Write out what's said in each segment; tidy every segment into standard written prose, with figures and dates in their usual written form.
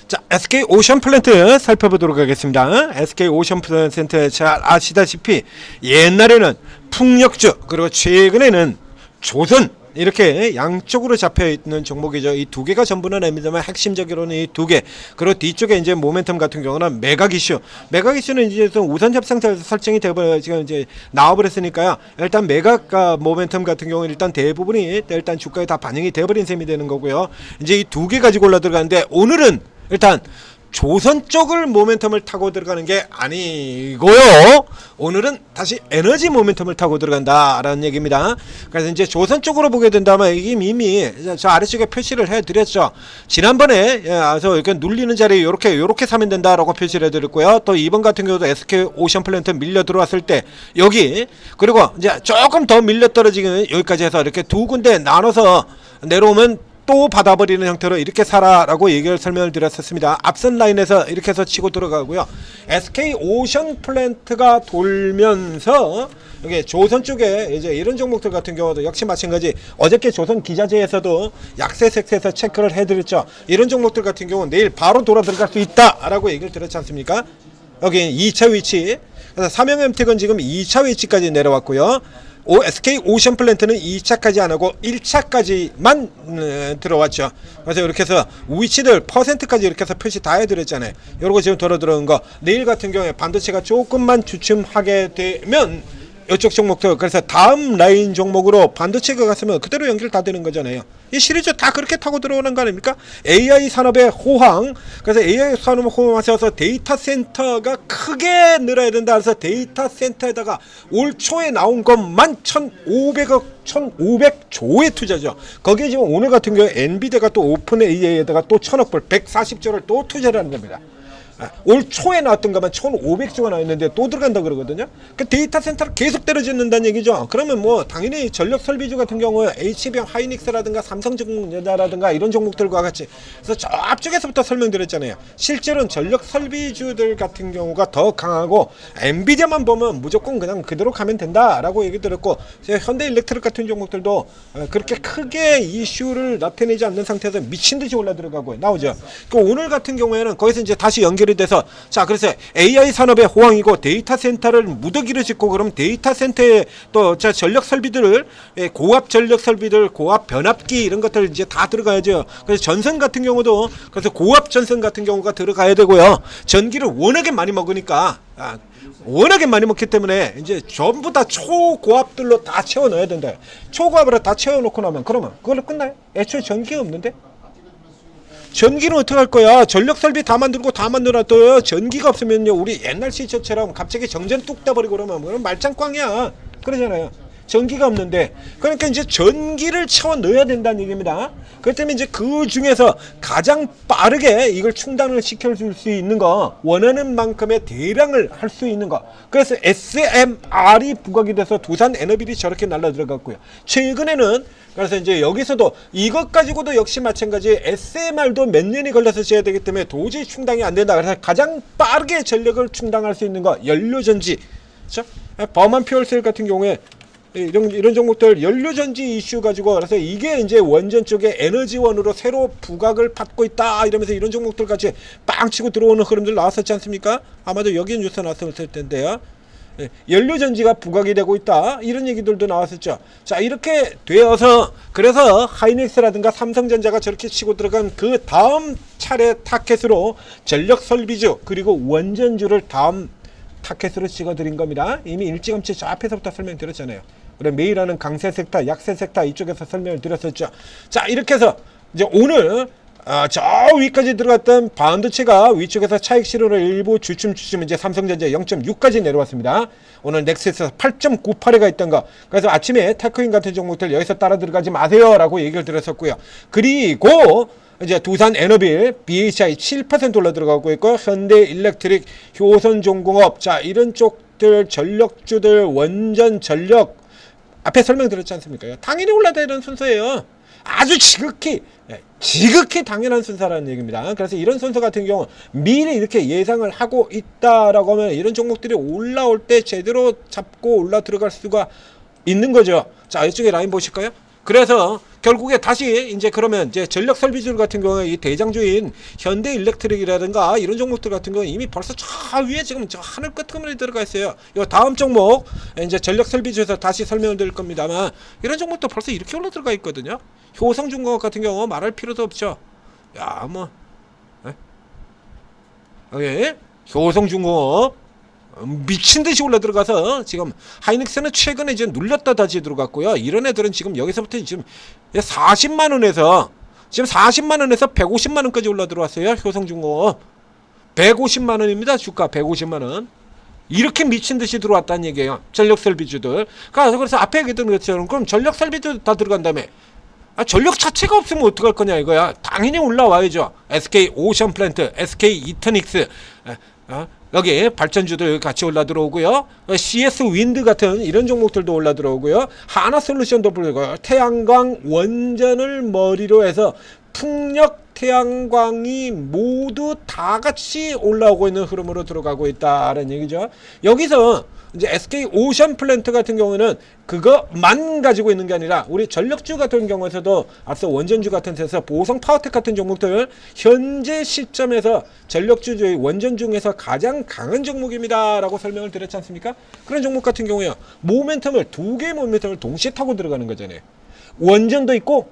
자, SK 오션플랜트 살펴보도록 하겠습니다. SK 오션플랜트 잘 아시다시피 옛날에는 풍력주 그리고 최근에는 조선 이렇게 양쪽으로 잡혀있는 종목이죠. 이 두 개가 전부는 아닙니다만 핵심적으로는 이 두 개. 그리고 뒤쪽에 이제 모멘텀 같은 경우는 매각 이슈. 매각 이슈는 이제 우선 협상 설정이 되고 지금 이제 나와버렸으니까요. 일단 매각 모멘텀 같은 경우는 일단 대부분이 일단 주가에 다 반영이 되어버린 셈이 되는 거고요. 이제 이 두 개 가지고 올라 들어가는데 오늘은 일단 조선 쪽을 모멘텀을 타고 들어가는 게 아니고요. 오늘은 다시 에너지 모멘텀을 타고 들어간다라는 얘기입니다. 그래서 이제 조선 쪽으로 보게 된다면 이미 저 아래쪽에 표시를 해드렸죠. 지난번에 와서 이렇게 눌리는 자리에 요렇게 사면 된다라고 표시를 해드렸고요. 또 이번 같은 경우도 SK 오션플랜트 밀려 들어왔을 때 여기 그리고 이제 조금 더 밀려 떨어지는 여기까지 해서 이렇게 두 군데 나눠서 내려오면 또 받아버리는 형태로 이렇게 사라라고 얘기를 설명을 드렸었습니다. 앞선 라인에서 이렇게 해서 치고 들어가고요. SK 오션플랜트가 돌면서 여기 조선 쪽에 이제 이런 종목들 같은 경우도 역시 마찬가지 어저께 조선 기자재에서도 약세 섹터에서 체크를 해드렸죠. 이런 종목들 같은 경우는 내일 바로 돌아 들어갈 수 있다라고 얘기를 드렸지 않습니까? 여기 2차 위치. 그래서 삼형엠텍은 지금 2차 위치까지 내려왔고요. SK 오션플랜트는 2차까지 안 하고 1차까지만 들어왔죠. 그래서 이렇게 해서 위치들 퍼센트까지 이렇게 해서 표시 다 해드렸잖아요. 요거 지금 들어온 거 내일 같은 경우에 반도체가 조금만 주춤하게 되면 이쪽 종목들 그래서 다음 라인 종목으로 반도체가 갔으면 그대로 연결 다 되는 거잖아요. 이 시리즈 다 그렇게 타고 들어오는 거 아닙니까? AI 산업의 호황. 그래서 AI 산업을 호황하셔서 데이터 센터가 크게 늘어야 된다. 그래서 데이터 센터에다가 올 초에 나온 것만 1,500조의 투자죠. 거기에 지금 오늘 같은 경우에 엔비디아가 또 오픈 AI에다가 또 1,000억 불 140조를 또 투자를 하는 겁니다. 올 초에 나왔던 것만 1,500조가 나왔는데 또 들어간다 그러거든요. 그 데이터 센터를 계속 때려짓는다는 얘기죠. 그러면 뭐 당연히 전력 설비주 같은 경우에 HBM 하이닉스라든가 삼성전자라든가 이런 종목들과 같이 그래서 저 앞쪽에서부터 설명드렸잖아요. 실제로는 전력 설비주들 같은 경우가 더 강하고 엔비디아만 보면 무조건 그냥 그대로 가면 된다라고 얘기 드렸고 현대일렉트릭 같은 종목들도 그렇게 크게 이슈를 나타내지 않는 상태에서 미친듯이 올라 들어가고 나오죠. 그 오늘 같은 경우에는 거기서 이제 다시 연결이 돼서 자 그래서 AI 산업의 호황이고 데이터 센터를 무더기를 짓고 그러면 데이터 센터에 또 전력 설비들을 고압 전력 설비들 고압 변압기 이런 것들 이제 다 들어가야죠. 그래서 전선 같은 경우도 그래서 고압 전선 같은 경우가 들어가야 되고요. 전기를 워낙에 많이 먹으니까 워낙에 많이 먹기 때문에 이제 전부 다 초고압들로 다 채워 넣어야 된다. 초고압으로 다 채워 놓고 나면 그러면 그걸로 끝나요? 애초에 전기가 없는데 전기는 어떻게 할 거야? 전력 설비 다 만들고 다 만들어놨어요. 전기가 없으면요, 우리 옛날 시절처럼 갑자기 정전 뚝 떠버리고 그러면 말짱꽝이야. 그러잖아요. 전기가 없는데. 그러니까 이제 전기를 채워 넣어야 된다는 얘기입니다. 그렇기 때문에 이제 그 중에서 가장 빠르게 이걸 충당을 시켜줄 수 있는 거, 원하는 만큼의 대량을 할 수 있는 거. 그래서 SMR이 부각이 돼서 두산 에너빌이 저렇게 날라 들어갔고요. 최근에는 그래서 이제 여기서도 이것 가지고도 역시 마찬가지 SMR도 몇 년이 걸려서 지어야 되기 때문에 도저히 충당이 안 된다. 그래서 가장 빠르게 전력을 충당할 수 있는 거 연료전지. 그렇죠? 버만 퓨얼셀 같은 경우에 이런 종목들 연료전지 이슈 가지고 그래서 이게 이제 원전 쪽에 에너지원으로 새로 부각을 받고 있다 이러면서 이런 종목들 같이 빵 치고 들어오는 흐름들 나왔었지 않습니까? 아마도 여기 뉴스 나왔을 텐데요. 연료전지가 부각이 되고 있다 이런 얘기들도 나왔었죠. 자 이렇게 되어서 그래서 하이닉스라든가 삼성전자가 저렇게 치고 들어간 그 다음 차례 타켓으로 전력설비주 그리고 원전주를 다음 타켓으로 찍어드린 겁니다. 이미 일찌감치 저 앞에서부터 설명드렸잖아요. 그래 매일 하는 강세 섹터 약세 섹터 이쪽에서 설명을 드렸었죠. 자 이렇게 해서 이제 오늘 저 위까지 들어갔던 반도체가 위쪽에서 차익 실현을 일부 주춤 이제 삼성전자 0.6까지 내려왔습니다. 오늘 넥스에서 8.98에 가 있던 거. 그래서 아침에 테크인 같은 종목들 여기서 따라 들어가지 마세요라고 얘기를 드렸었고요. 그리고 이제 두산 에너빌 BHI 7% 올라 들어가고 있고 현대일렉트릭 효선重工업 자 이런 쪽들 전력주들 원전 전력 앞에 설명드렸지 않습니까? 당연히 올라다니는 순서예요. 아주 지극히 당연한 순서라는 얘기입니다. 그래서 이런 순서 같은 경우 미리 이렇게 예상을 하고 있다라고 하면 이런 종목들이 올라올 때 제대로 잡고 올라 들어갈 수가 있는 거죠. 자 이쪽에 라인 보실까요? 그래서 결국에 다시 이제 그러면 이제 전력 설비주들 같은 경우에 이 대장주인 현대일렉트릭이라든가 이런 종목들 같은 경우는 이미 벌써 저 위에 지금 저 하늘 끄트머리 들어가 있어요. 요 다음 종목 이제 전력 설비주에서 다시 설명을 드릴 겁니다만 이런 종목도 벌써 이렇게 올라 들어가 있거든요. 효성중공업 같은 경우 말할 필요도 없죠. 야, 뭐 예? 효성중공업 미친 듯이 올라 들어가서 지금 하이닉스는 최근에 이제 눌렸다 다시 들어갔고요. 이런 애들은 지금 여기서부터 지금 40만 원에서 지금 40만 원에서 150만 원까지 올라 들어왔어요. 효성중공업 150만 원입니다. 주가 150만 원. 이렇게 미친 듯이 들어왔다는 얘기예요. 전력 설비주들. 그래서 앞에 얘기했던 것처럼 그럼 전력 설비주 다 들어간 다음에 전력 자체가 없으면 어떡할 거냐 이거야. 당연히 올라와야죠. SK 오션 플랜트, SK 이터닉스, 여기 발전주들 같이 올라 들어오고요. CS 윈드 같은 이런 종목들도 올라 들어오고요. 하나솔루션도 불리고 태양광 원전을 머리로 해서 풍력 태양광이 모두 다 같이 올라오고 있는 흐름으로 들어가고 있다는 얘기죠. 여기서 이제 SK 오션 플랜트 같은 경우는 그거만 가지고 있는 게 아니라 우리 전력주 같은 경우에서도 앞서 원전주 같은 데서 보성 파워텍 같은 종목들 현재 시점에서 전력주 의 원전 중에서 가장 강한 종목입니다 라고 설명을 드렸지 않습니까? 그런 종목 같은 경우에요. 모멘텀을 두 개의 모멘텀을 동시에 타고 들어가는 거잖아요. 원전도 있고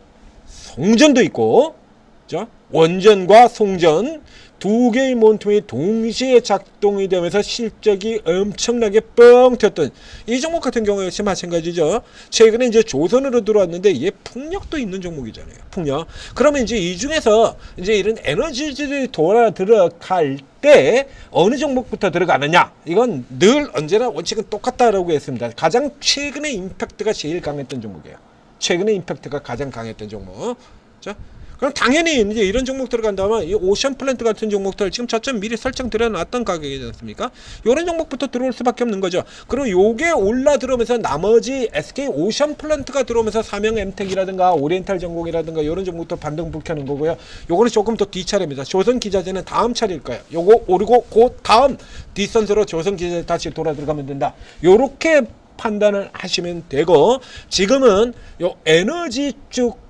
송전도 있고, 그죠? 원전과 송전 두 개의 모멘텀이 동시에 작동이 되면서 실적이 엄청나게 뻥 튀었던 이 종목 같은 경우 역시 마찬가지죠. 최근에 이제 조선으로 들어왔는데 이게 풍력도 있는 종목이잖아요. 풍력. 그러면 이제 이 중에서 이제 이런 에너지들이 돌아 들어갈 때 어느 종목부터 들어가느냐? 이건 늘 언제나 원칙은 똑같다라고 했습니다. 가장 최근에 임팩트가 제일 강했던 종목이에요. 최근에 임팩트가 가장 강했던 종목. 자, 그럼 당연히 이제 이런 종목 들어간다면 이 오션 플랜트 같은 종목들 지금 저점 미리 설정 들여놨던 가격이지 않습니까? 이런 종목부터 들어올 수밖에 없는 거죠. 그럼 요게 올라 들어오면서 나머지 SK 오션 플랜트가 들어오면서 삼형 엠텍이라든가 오리엔탈 전공이라든가 이런 종목들 반등 불켜는 거고요. 요거는 조금 더 뒤차례입니다. 조선 기자재는 다음 차례일 거예요. 요거 오르고 그 다음 뒷선수로 조선 기자재 다시 돌아 들어가면 된다. 요렇게 판단을 하시면 되고, 지금은 요 에너지 쪽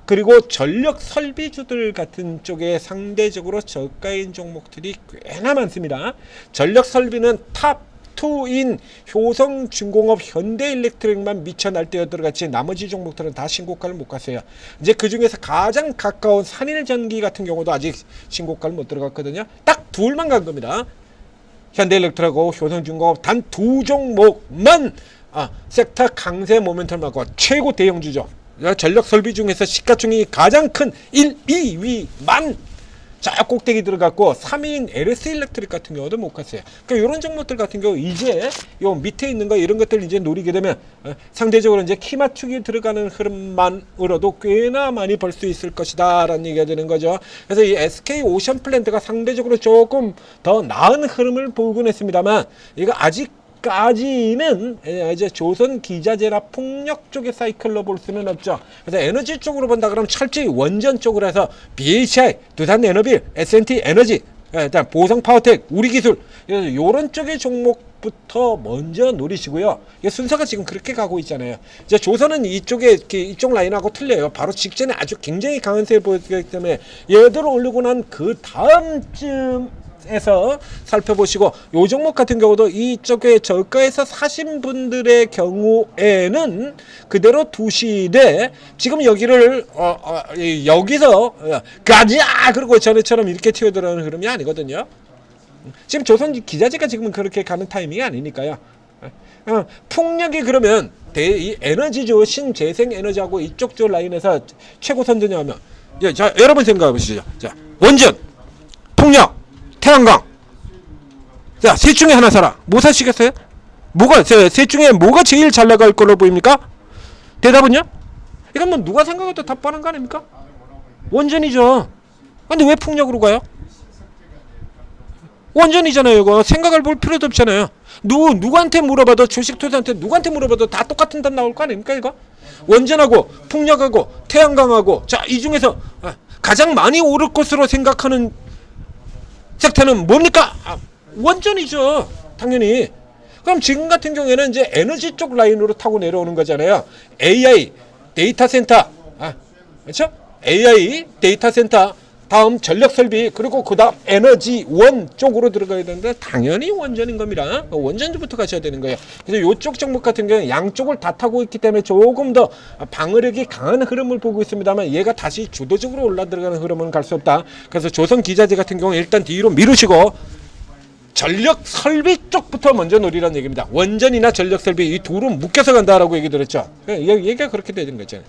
그리고 전력 설비주들 같은 쪽에 상대적으로 저가인 종목들이 꽤나 많습니다. 전력 설비는 탑2인 효성중공업, 현대일렉트릭만 미쳐 날뛰어 들어갔지 나머지 종목들은 다 신고가를 못 갔어요. 이제 그 중에서 가장 가까운 산일전기 같은 경우도 아직 신고가를 못 들어갔거든요. 딱 둘만 간 겁니다. 현대일렉트릭하고 효성중공업 단 두 종목만 섹터 강세 모멘텀을 갖고 최고 대형주죠. 전력 설비 중에서 시가총액이 가장 큰 1, 2위만 저 꼭대기 들어갔고 3위인 LS일렉트릭 같은 경우도 못 갔어요. 그러니까 이런 종목들 같은 경우 이제 요 밑에 있는 거 이런 것들 이제 노리게 되면 상대적으로 이제 키 맞추기 들어가는 흐름만으로도 꽤나 많이 벌 수 있을 것이다라는 얘기가 되는 거죠. 그래서 이 SK 오션 플랜트가 상대적으로 조금 더 나은 흐름을 보이곤 했습니다만 이거 아직까지는 이제 조선 기자재나 풍력 쪽의 사이클로 볼 수는 없죠. 그래서 에너지 쪽으로 본다 그러면 철저히 원전 쪽으로 해서 BHI, 두산에너빌, S&T 에너지, 일단 보성 파워텍, 우리기술 이런 쪽의 종목부터 먼저 노리시고요. 순서가 지금 그렇게 가고 있잖아요. 이제 조선은 이쪽 라인하고 틀려요. 바로 직전에 아주 굉장히 강한 세를 보였기 때문에 얘들 올리고 난 그 다음쯤 에서 살펴보시고, 요 종목 같은 경우도 이쪽에 저가에서 사신 분들의 경우에는 그대로 두시되 지금 여기를 여기서 가자 그리고 전에처럼 이렇게 튀어들어오는 흐름이 아니거든요. 지금 조선 기자재가 지금 그렇게 가는 타이밍이 아니니까요. 풍력이 그러면 이 에너지주 신재생 에너지하고 이쪽 쪽 라인에서 최고 선두냐면, 자 여러분 생각해 보시죠. 자, 원전, 풍력, 태양광. 자, 셋 중에 하나 사라. 뭐 사시겠어요? 셋 중에 뭐가 제일 잘 나갈 걸로 보입니까? 대답은요? 이건 뭐 누가 생각해도 답 뻔한 거 아닙니까? 원전이죠. 근데 왜 풍력으로 가요? 원전이잖아요. 이거 생각을 볼 필요도 없잖아요. 누구한테 물어봐도, 주식 투자한테 누구한테 물어봐도 다 똑같은 답 나올 거 아닙니까? 이거 원전하고 풍력하고 태양광하고, 자, 이 중에서 가장 많이 오를 것으로 생각하는 섹터는 뭡니까? 원전이죠. 당연히. 그럼 지금 같은 경우에는 이제 에너지 쪽 라인으로 타고 내려오는 거잖아요. AI, 데이터 센터, 그렇죠? AI 데이터 센터, 다음 전력 설비, 그리고 그다음 에너지 원 쪽으로 들어가야 되는데 당연히 원전인 겁니다. 원전부터 가셔야 되는 거예요. 그래서 이쪽 종목 같은 경우는 양쪽을 다 타고 있기 때문에 조금 더 방어력이 강한 흐름을 보고 있습니다만 얘가 다시 주도적으로 올라 들어가는 흐름은 갈 수 없다. 그래서 조선 기자재 같은 경우 일단 뒤로 미루시고 전력 설비 쪽부터 먼저 노리라는 얘기입니다. 원전이나 전력 설비 이 둘은 묶여서 간다라고 얘기 들었죠. 얘기가 그렇게 되는 거죠.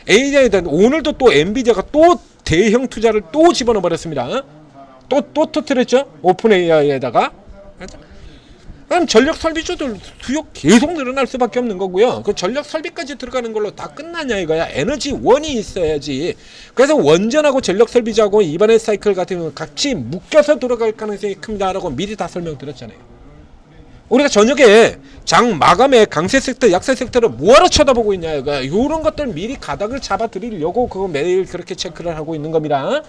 AI에 대한 오늘도 또 엔비디아가 또 대형 투자를 또 집어넣어 버렸습니다. 또 터뜨렸죠. 오픈 AI에다가. 그럼 전력 설비주들 수요 계속 늘어날 수밖에 없는 거고요. 그 전력 설비까지 들어가는 걸로 다 끝나냐 이거야. 에너지 원이 있어야지. 그래서 원전하고 전력 설비주하고 이번에 사이클 같은 경우는 같이 묶여서 들어갈 가능성이 큽니다라고 미리 다 설명드렸잖아요. 우리가 저녁에 장 마감에 강세 섹터, 약세 섹터를 뭐하러 쳐다보고 있냐 이거야. 이런 것들 미리 가닥을 잡아드리려고 그거 매일 그렇게 체크를 하고 있는 겁니다.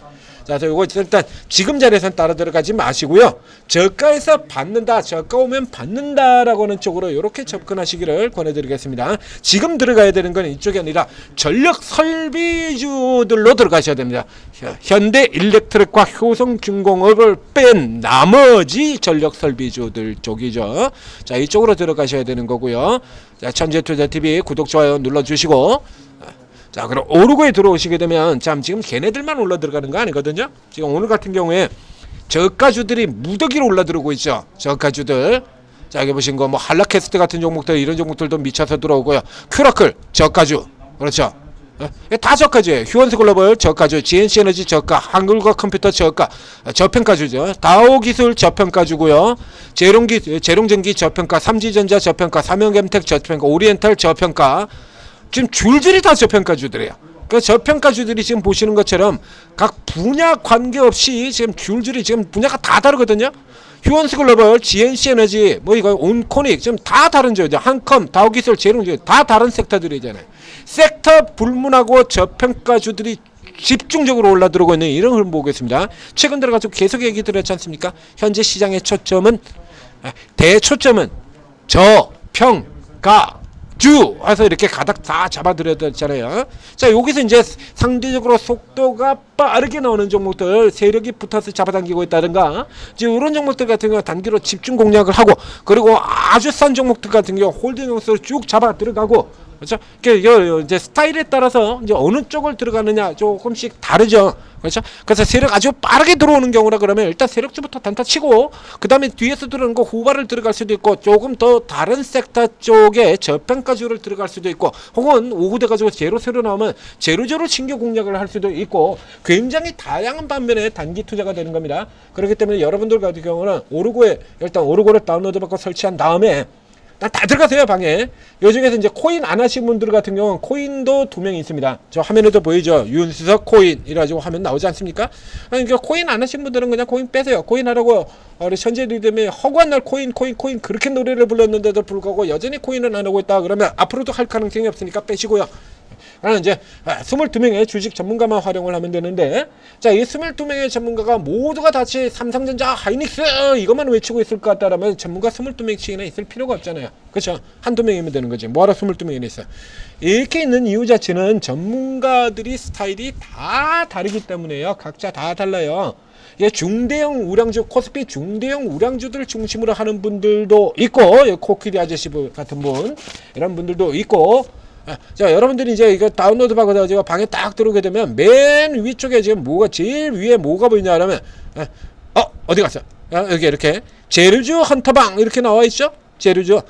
자, 이거 일단 지금 자리에서는 따라 들어가지 마시고요. 저가에서 받는다, 저가 오면 받는다라고 하는 쪽으로 이렇게 접근하시기를 권해드리겠습니다. 지금 들어가야 되는 건 이쪽이 아니라 전력 설비주들로 들어가셔야 됩니다. 현대 일렉트릭과 효성중공업을 뺀 나머지 전력 설비주들 쪽이죠. 자, 이쪽으로 들어가셔야 되는 거고요. 자, 천재투자TV 구독, 좋아요 눌러주시고, 자, 그럼 오르고에 들어오시게 되면 참 지금 걔네들만 올라 들어가는 거 아니거든요. 지금 오늘 같은 경우에 저가주들이 무더기로 올라 들어오고 있죠. 저가주들. 자, 여기 보신 거 뭐 한라캐스트 같은 종목들, 이런 종목들도 미쳐서 들어오고요. 큐라클 저가주. 그렇죠. 다 저가주예요. 휴원스글로벌 저가주, GNC에너지 저가, 한글과컴퓨터 저가, 저평가주죠. 다오기술 저평가주고요. 재롱전기 저평가, 삼지전자 저평가, 삼형엠텍 저평가, 오리엔탈 저평가. 지금 줄줄이 다 저평가주들이에요. 그 저평가주들이 지금 보시는 것처럼 각 분야 관계없이 지금 줄줄이 지금 분야가 다 다르거든요. 휴원스글로벌, GNC에너지, 뭐 이거 온코닉 지금 다 다른 조죠. 한컴, 다우기술, 재롱전기 다 다른 섹터들이잖아요. 섹터 불문하고 저평가주들이 집중적으로 올라 들어오고 있는 이런 흐름 보겠습니다. 최근 들어가지고 계속 얘기 드렸지 않습니까? 현재 시장의 초점은 대초점은 저평가 주 해서 이렇게 가닥 다 잡아드렸잖아요. 자, 여기서 이제 상대적으로 속도가 빠르게 나오는 종목들, 세력이 붙어서 잡아당기고 있다든가, 지금 이런 종목들 같은 경우 단기로 집중 공략을 하고, 그리고 아주 싼 종목들 같은 경우 홀딩 형식으로 쭉 잡아 들어가고, 그렇죠? 이제 스타일에 따라서 이제 어느 쪽을 들어가느냐 조금씩 다르죠. 그렇죠? 그래서 세력 아주 빠르게 들어오는 경우라 그러면 일단 세력주부터 단타 치고, 그 다음에 뒤에서 들어오는 거 후발을 들어갈 수도 있고, 조금 더 다른 섹터 쪽에 저평가주를 들어갈 수도 있고, 혹은 오후 돼가지고 제로 새로 나오면 제로제로 신규 공략을 할 수도 있고, 굉장히 다양한 반면에 단기 투자가 되는 겁니다. 그렇기 때문에 여러분들 같은 경우는 오르고에 일단 오르고를 다운로드 받고 설치한 다음에 다 들어가세요. 방에. 요 중에서 이제 코인 안 하신 분들 같은 경우는 코인도 2명이 있습니다. 저 화면에도 보이죠. 윤수석 코인 이래가지고 화면 나오지 않습니까? 그러니까 코인 안 하신 분들은 그냥 코인 빼세요. 코인 하라고 우리 현재 리듬이 허구한 날 코인 그렇게 노래를 불렀는데도 불구하고 여전히 코인은 안 하고 있다 그러면 앞으로도 할 가능성이 없으니까 빼시고요. 그러면 이제 22명의 주식 전문가만 활용을 하면 되는데, 자, 이 22명의 전문가가 모두가 같이 삼성전자, 하이닉스 이것만 외치고 있을 것 같다라면 전문가 22명씩이나 있을 필요가 없잖아요. 그렇죠? 한두 명이면 되는 거지. 뭐하러 22명이나 있어요. 이렇게 있는 이유 자체는 전문가들이 스타일이 다 다르기 때문에요. 각자 다 달라요. 예, 중대형 우량주, 코스피 중대형 우량주들 중심으로 하는 분들도 있고, 코끼리 아저씨 같은 분, 이런 분들도 있고, 자, 여러분들이 이제 이거 다운로드 받아가지고 방에 딱 들어오게 되면 맨 위쪽에 지금 뭐가 제일 위에 뭐가 보이냐 하면 어디 갔어? 여기 이렇게 재료주 헌터방 이렇게 나와 있죠? 재료주,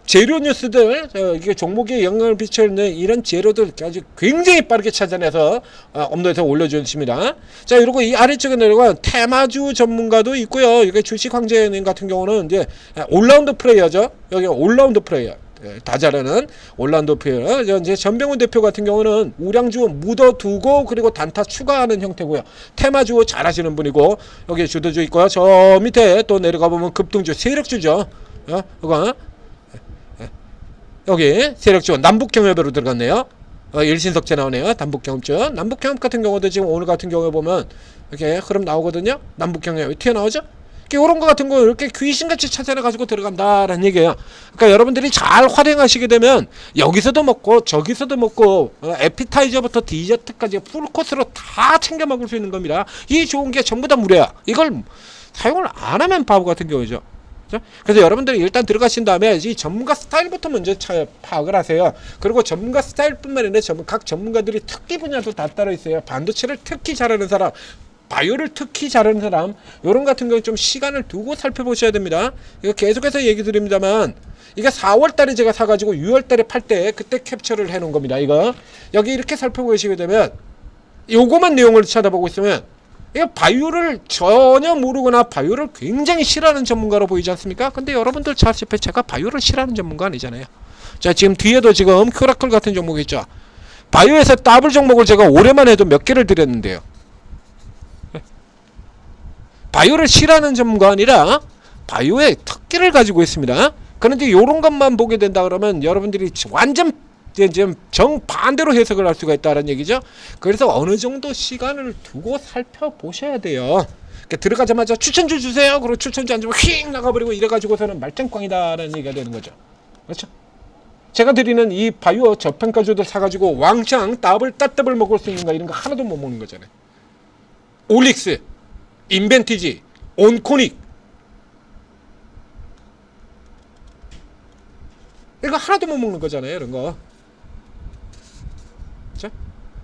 재료 뉴스들, 이게 종목에 영향을 미치는 이런 재료들 아주 굉장히 빠르게 찾아내서 업로드해서 올려주십니다. 자, 그리고 이 아래쪽에 내려가 테마주 전문가도 있고요. 이게 주식 황제님 같은 경우는 이제 올라운드 플레이어죠. 여기 올라운드 플레이어. 다 잘하는 올란도 플레이어. 이제 전병훈 대표 같은 경우는 우량주 묻어두고 그리고 단타 추가하는 형태고요. 테마주 잘하시는 분이고, 여기 주도주 있고요. 저 밑에 또 내려가 보면 급등주 세력주죠. 이거 여기 세력주 남북경협으로 들어갔네요. 일신석재 나오네요. 남북경협주. 남북경협 같은 경우도 지금 오늘 같은 경우에 보면 이렇게 흐름 나오거든요. 남북경협 튀어나오죠. 이런 거 같은 거 이렇게 귀신같이 찾아내 가지고 들어간다라는 얘기예요. 그러니까 여러분들이 잘 활용하시게 되면 여기서도 먹고 저기서도 먹고 에피타이저부터 디저트까지 풀코스로 다 챙겨 먹을 수 있는 겁니다. 이 좋은 게 전부 다 무료야. 이걸 사용을 안 하면 바보 같은 경우죠. 그래서 여러분들이 일단 들어가신 다음에 이 전문가 스타일부터 먼저 파악을 하세요. 그리고 전문가 스타일뿐만 아니라 각 전문가들이 특기 분야도 다 따로 있어요. 반도체를 특히 잘하는 사람, 바이오를 특히 잘하는 사람, 요런 같은 경우 좀 시간을 두고 살펴보셔야 됩니다. 이거 계속해서 얘기 드립니다만 이게 4월달에 제가 사가지고 6월달에 팔 때 그때 캡처를 해놓은 겁니다. 이거 여기 이렇게 살펴보시게 되면 요거만 내용을 찾아보고 있으면 이거 바이오를 전혀 모르거나 바이오를 굉장히 싫어하는 전문가로 보이지 않습니까? 근데 여러분들 잘 아시다시피 제가 바이오를 싫어하는 전문가 아니잖아요. 자, 지금 뒤에도 지금 큐라클 같은 종목이 있죠. 바이오에서 더블 종목을 제가 올해만 해도 몇 개를 드렸는데요. 바이오를 싫어하는 전문가 아니라 바이오의 특기를 가지고 있습니다. 그런데 이런 것만 보게 된다 그러면 여러분들이 완전 지금 정반대로 해석을 할 수가 있다는 얘기죠. 그래서 어느 정도 시간을 두고 살펴보셔야 돼요. 그러니까 들어가자마자 추천주 주세요. 그리고 추천주 안 주면 휙 나가버리고 이래가지고서는 말짱꽝이다라는 얘기가 되는 거죠. 그렇죠? 제가 드리는 이 바이오 저평가주들 사가지고 왕창 따블 먹을 수 있는가 이런 거 하나도 못 먹는 거잖아요. 올릭스, 인벤티지, 온코닉 이거 하나도 못 먹는 거잖아요. 이런 거.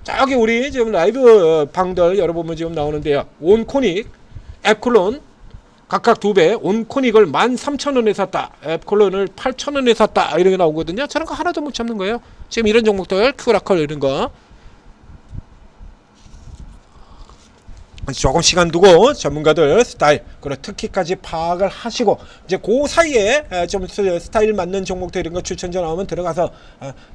자, 여기 우리 지금 라이브 방들 여러분 지금 나오는데요. 온코닉, 앱클론 각각 2배, 온코닉을 13,000원에 샀다, 앱클론을 8,000원에 샀다 이런 게 나오거든요. 저런 거 하나도 못 잡는 거예요. 지금 이런 종목들 큐라컬 이런 거 조금 시간 두고 전문가들 스타일 그리고 특기까지 파악을 하시고 이제 그 사이에 좀 스타일 맞는 종목들 이런 거 추천자 나오면 들어가서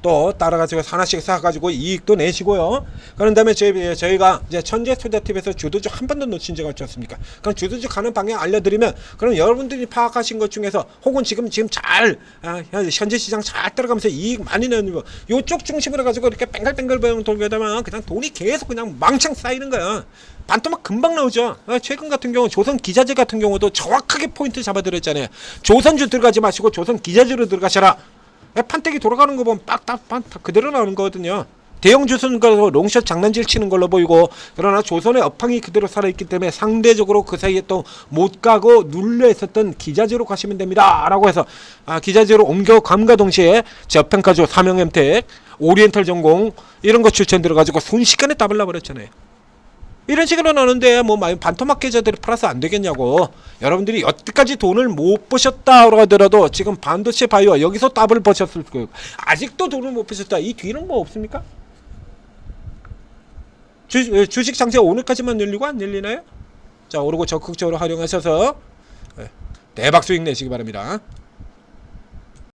또 따라가지고 하나씩 사가지고 이익도 내시고요. 그런 다음에 저희가 이제 천재 투자팁에서 주도주 한 번도 놓친 적이 없지 않습니까? 그럼 주도주 가는 방향 알려드리면 그럼 여러분들이 파악하신 것 중에서 혹은 지금 잘 현재 시장 잘 따라가면서 이익 많이 내는 거 요쪽 중심으로 가지고 이렇게 뱅글뱅글 돌게 되면 그냥 돈이 계속 그냥 망창 쌓이는 거야. 반토막 금방 나오죠. 최근 같은 경우 조선 기자재 같은 경우도 정확하게 포인트 잡아드렸잖아요. 조선주 들어가지 마시고 조선 기자재로 들어가셔라. 판때기 돌아가는 거 보면 빡 그대로 나오는 거거든요. 대형 주선 롱샷 장난질 치는 걸로 보이고 그러나 조선의 업황이 그대로 살아있기 때문에 상대적으로 그 사이에 또 못 가고 눌려 있었던 기자재로 가시면 됩니다 라고 해서 기자재로 옮겨감과 동시에 저평가주 삼형엠텍 오리엔탈 전공 이런 거 추천 들어가지고 순식간에 따블라 버렸잖아요. 이런 식으로 나오는데 뭐 반토막 계좌들이 팔아서 안 되겠냐고. 여러분들이 여태까지 돈을 못 버셨다 하더라도 지금 반도체 바이오 여기서 더블 버셨을 거예요. 아직도 돈을 못 버셨다. 이 뒤는 뭐 없습니까? 주식 장세 오늘까지만 열리고 안 열리나요? 자, 오르고 적극적으로 활용하셔서 대박 수익 내시기 바랍니다.